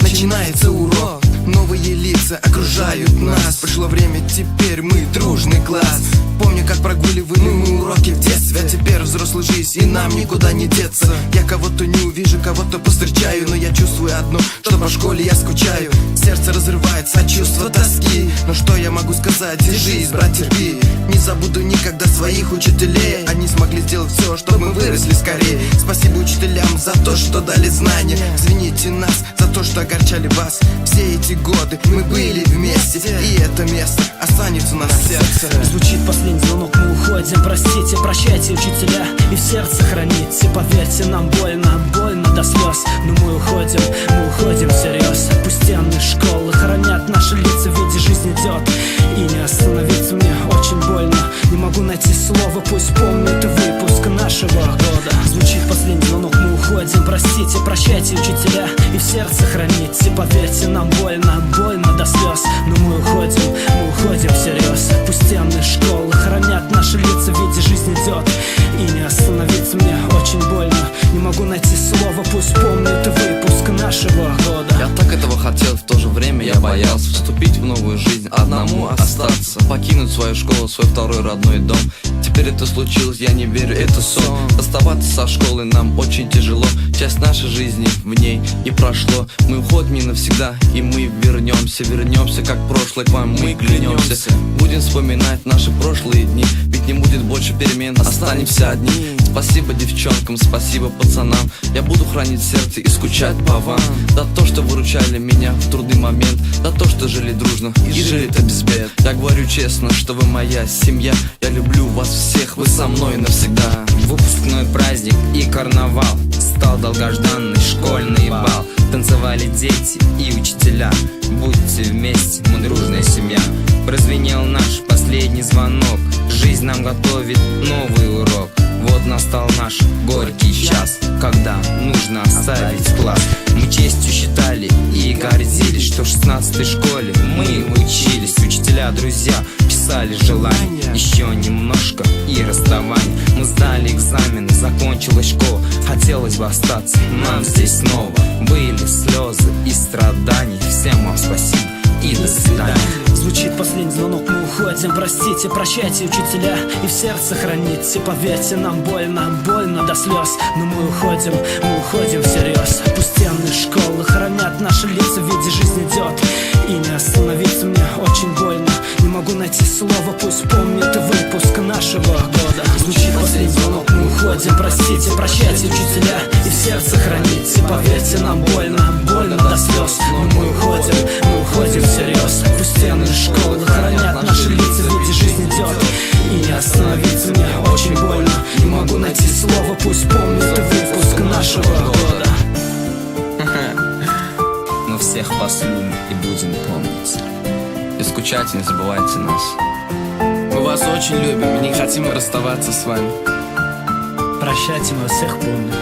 начинается урок. Новые лица окружают нас. Пришло время, теперь мы дружный класс. Помню, как прогуливали мы уроки в детстве. А теперь взрослая жизнь, и нам никуда не деться. Я кого-то не увижу, кого-то повстречаю, но я чувствую одно, что по школе я скучаю. Сердце разрывается от чувства тоски. Но что я могу сказать? Держись, брат, терпи. Не забуду никогда своих учителей. Они смогли сделать все, чтобы мы выросли скорее. Спасибо учителям за то, что дали знания. Извините нас за то, что огорчали вас. Все эти годы мы были вместе, и это место останется у нас в сердце. Звучит последний звонок, мы уходим. Простите, прощайте, учителя, и в сердце храните. Поверьте, нам больно, больно до слез. Но мы уходим всерьез. Пусть стены школы хранят наши лица, виде жизнь идет, и не остановиться мне очень больно. Не могу найти слово, пусть помнит выпуск нашего года. Звучит последний звонок, мы уходим. Простите, прощайте, учителя, и в сердце храните. Поверьте, нам больно, больно до слез. Но мы уходим всерьез. Пусть стены школы хранят наши лица, виде жизнь идет, и не остановиться мне очень больно. Не могу найти слово, пусть помнит выпуск нашего года. Я так этого хотел, в то же время я боялся вступить в новую жизнь, одному остаться, покинуть свою школу, свой второй родной дом. Теперь это случилось, я не верю, это сон. Расставаться со школой нам очень тяжело. Часть нашей жизни в ней не прошло. Мы уходим не навсегда, и мы вернемся, как прошлое к вам мы клянемся. Будем вспоминать наши прошлые дни, ведь не будет больше перемен, останемся одни. Спасибо девчонкам, спасибо пацанам. Я буду хранить сердце и скучать по вам. За то, что выручали меня в трудный момент, за то, что жили дружно и жили-то без бед. Я говорю честно, что вы моя семья. Я люблю вас всех, вы со мной навсегда. Выпускной праздник и карнавал стал долгожданный школьный бал. Танцевали дети и учителя. Будьте вместе, мы дружная семья. Прозвенел наш последний звонок. Жизнь нам готовит новый урок. Вот настал наш горький час, когда нужно оставить класс. Мы честью считали и гордились, что в 16-й школе мы учились. Учителя, друзья писали желания, еще немножко и расставание. Мы сдали экзамены, закончилась школа. Хотелось бы остаться нам здесь снова. Были слезы и страдания. Всем вам спасибо и до свидания. Звучит последний звонок, мы уходим. Простите, прощайте, учителя, и в сердце храните. Поверьте, нам больно, больно до слез. Но мы уходим всерьез. Пусть стены школы хранят наши лица, виде жизнь идет, и не остановиться мне очень больно. Не могу найти слово, пусть помнит выпуск нашего года. Звучит последний звонок, мы уходим. Простите, прощайте, учителя, и в сердце храните. Поверьте, нам больно, больно до слез. Но мы уходим всерьез. Пусть стены школы хранят наши лица, виде жизнь идет, и не остановиться мне очень больно. Не могу найти слово, пусть помнит выпуск нашего года. Мы всех вас любим и будем помнить. Не скучайте, не забывайте нас. Мы вас очень любим и не хотим расставаться с вами. Прощайте, мы всех помним.